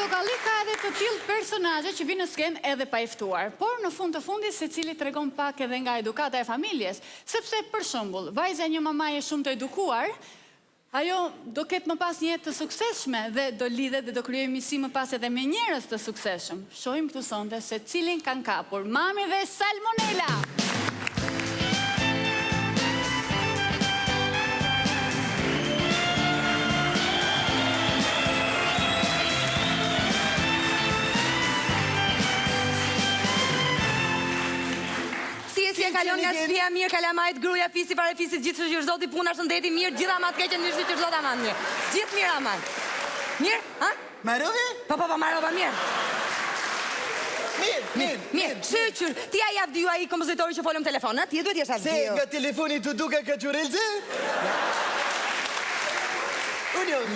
Portokalli ka edhe të tillë personazhe që vinë në skenë edhe pa i ftuar, por në fund të fundit secili tregon pak edhe nga edukata e familjes, sepse për shembull, vajza një mamaje shumë të edukuar, ajo do ketë më pas një jetë të suksesshme dhe do lidhet dhe do krijojë miqësi më pas edhe me njerëz të suksesshëm. Shohim këtu sonte se cilin kanë kapur Mami dhe Salmonela. Si e kalon nga shtëpia mirë, kalamajt, gruaja, fisi, fare fisit, gjithë që është zoti puna, shëndeti mirë, gjithë amat keqen mirë që është zot aman mirë. Gjithë mirë aman. Mirë, ha? Marove? Po, marova mirë. Mirë, shqyr, ti a javë dy ai kompozitori që folëm telefon, ti e duhet jeshtë avë Se nga telefoni të duka ka qurelze?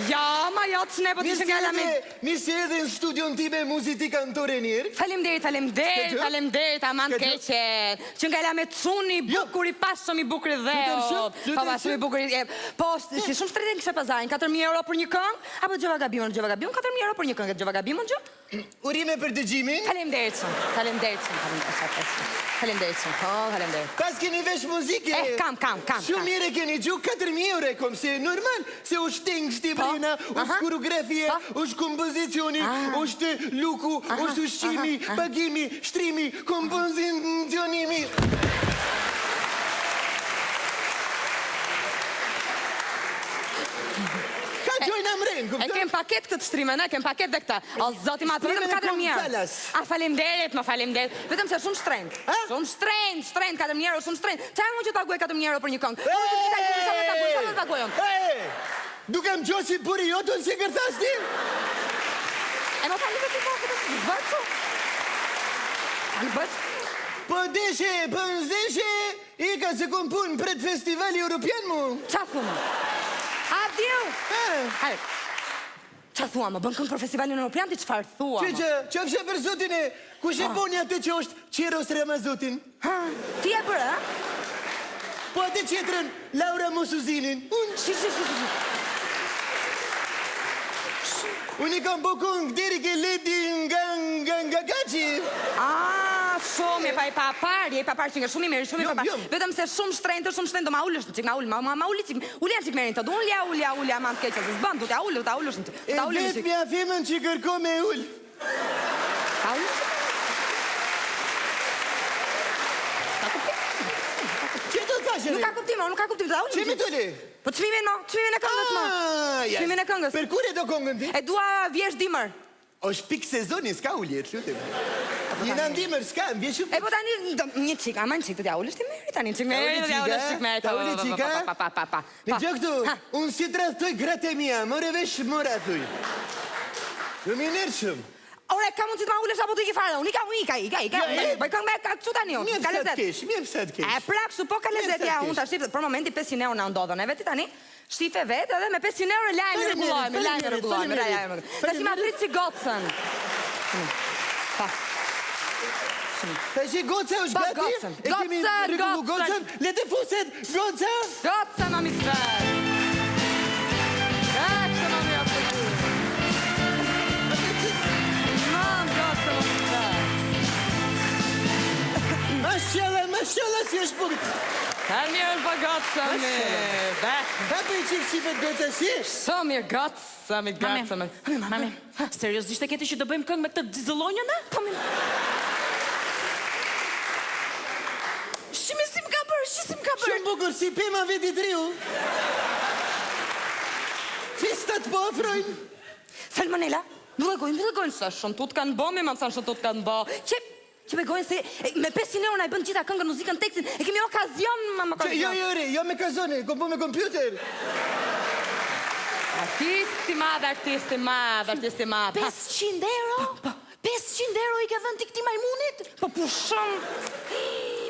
Ja, ma jo të sne, po të ishë nga lamin. Nisi edhe në studion ti me muziti kantore njërë. Falemderit, aman keqen. Që nga lamin të suni bukur i pas shumë i bukur i dheot. Pa pas shumë i bukur i... Po, si shumë shtretin kështë pazarin, 4.000 euro për një këng? Apo gjëva gabimon, 4.000 euro për një këng, gjëva gabimon gjë? Urime për dëgjimin? Falemderit shumë. Pas keni vesh muzike? Kam. Shumë mire keni gju 4.000 euro e kom, se normal, se është ting shtibrina, është koreografia, është kompozicioni, është luku, është ushqimi, pagimi, shtrimi, kompozicioni. Ka gjojnë amren, e kem paket këtë shtrime, ne kem paket dhe këta. O, zoti ma të vetëm 4.000 euro. A, falemderit. Vetëm se shumë shtrend. Shumë shtrend, 4.000 euro, shumë shtrend. Qa e mu që ta guaj 4.000 euro për një këngë? Sa ta guajon? Dukam gjosi për i otën si kërthasti? E më falim e të bëtë? Po ndeshe, i ka se kom pun pred festivali Europian mu. Qa thumë? Adiu! Qa thua, më bën këngë për festivalin Europian, ti qëfar thua? Që fshe për zotin e, ku shë boni atë që është Qiros Ramazotin? Ti e bërë, Po atë qetërën, Laura Mosuzinin. Unë i kam bëkon deri ke ledi nga gaci. Shumë, pa i papar që nga shumë i mirë, shumë i papar. Vetëm se shumë shtrejnë, do ma ullësh në qik, ma ulli qik, ullja qik merin të du, ullja ma të keqës, zbën, du t'ja ullësh në qik. E vetë mja femën që kërko me ull. Ta ullësh? Që të thashe? Nuk ka kuptim, ta ullësh. Që mi të li? Po të çmimin e këngës ma. Çmimin e këngës. Per kur e do këngën ti? E dua vjesh dimër. Është pik sezoni, s'ka ulljet, lutim. Jena ndimër, s'ka, më vje shumë. E po tani, një qik, ama një qik të t'ja ullësh ti meri, tani qik meri, t'ja ullësh qik meri. Ta ulli qika? Në gjë këtu, unë si të rathoj gratë e mija, more vesh mora thuj. Në minërë shumë. Ore, ka mund që të ma ullësh apo të i fare, unë ika. Bëj këngë me ka që tani unë, ka lezet. Mjë pësat kesh. E prak, su po ka lezet, ja, unë ta shtifë, për momenti 500 euro në ndodhën, e veti tani, shtife vetë edhe me 500 euro lajmë rregullojmë. Ta shi ma fritë si gocën. Ta shi goca është gati? E kemi rregullu gocën? Lete fuset, goca? Goca, mami të fërë. Gacë, mami të fërë. Mam, goca, mami të fërë. Mashallah, si është bukët. Ka mirë për goca, mi. Ha për i qikë qifet goca si? So mirë, goca, mi. Mami, seriosisht e keti që do bëjmë këngë me këtë dizëllonjën, e? Po mi. Si më ka bërë? Shumë bukur, si pema veti triu. Festat po ofrojnë. Salmonela, nuk e gojnë së shumë, tu të kanë bo, mi mamë sa shumë tu të kanë bo. Që me gojnë se me 500 euro na i bënë gjitha këngën, muzikën, tekstin, e kemi okazion, mama okazion. Jo me kazone, kom po me kompjuter. Artisti madh. 500 euro? 500 euro i ke dhënë ti këti majmunit?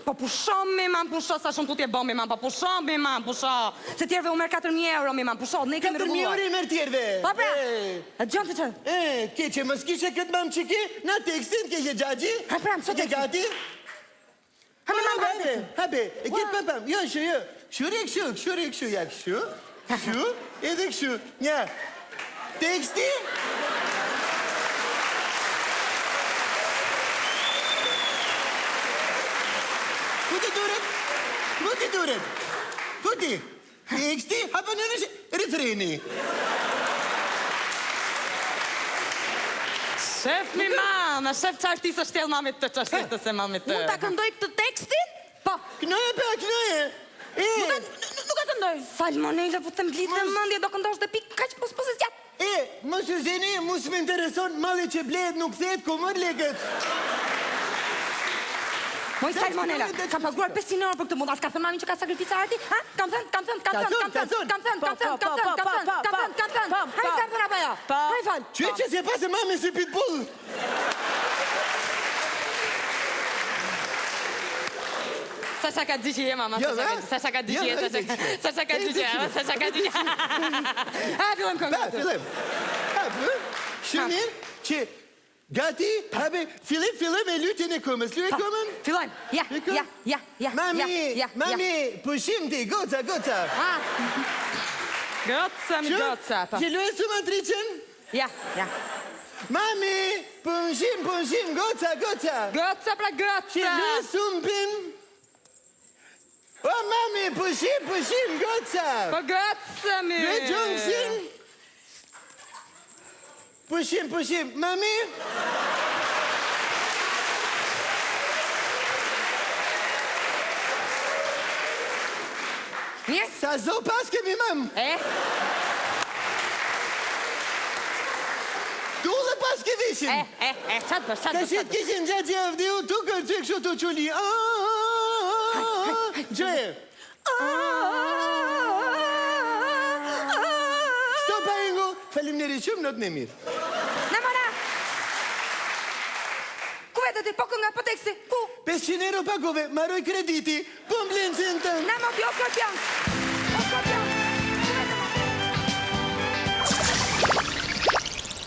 Po pushon, mi mam, pusho, sa shumë tu t'je bo, mi mam, po pushon, mi mam, pusho. Se tjerve u merë 4.000 euro, mi mam, pusho, ne i kemi rregulluar. 4.000 euro i merë tjerve? Pa pra, e gjënë të qërë. Keqe, mos kishe këtë mam qiki, na tekstin, keqe gjagji? Ha pra, më Ke gati? Ha me mam gati. Habe, e këtë papam, jo, këshu, ja, këshu, edhe këshu, nja, teksti? duret. Futi, teksti, hapa në refreni. Shef mi mama, shef që artisë është tjellë mamit të që është të se mamit të. Mund ta këndoj këtë tekstin? Po. Knoje pa, knoje. Nuk e këndoj. Salmonella, po të mblitë në mëndje, do këndosh dhe pikë kaq pos gjatë. Mos ju zeni, mos më intereson, malli që blehet nuk thet, ku mër lekët. Moj Salmonella, kam paguar 500 euro për këtë mund, ka thënë mamin që ka sakrificë arti? Ha? Kam thënë. Hajë ka thënë apo jo? Hajë falë. Qyë që se pasë mami si pitbull. Sa shaka gjyqi e, mama, sa shaka gjyqi e, sa shaka gjyqi. Ha, fillem këngë. Fillem. Shënir që gati, habe, fillim e lytjen e këmës. Lyt këmën? Fillojmë. Ja. Mami, pushim ti, goca. Goca. Që luaj su matricën? Ja. Mami, pushim, goca. Goca pra Që goca. luaj su mpin? O, mami, pushim, goca. Po goca mi. Luaj gjongësin? Pushim, mami? Yes. Sa zo pas kemi mam? Tu dhe pas ke vishin? Qatë për, Ka shit kishin gjatë javdiu, tu kërë që kështu të quli. Gjoje. Stop a ingu, falim njeri shumë në të në mirë. Në mëna! Ku vetë ti, po kënga, po teksti, ku? 500 euro pagove, maroj krediti, po mblenë që në tënë. Në më pjo,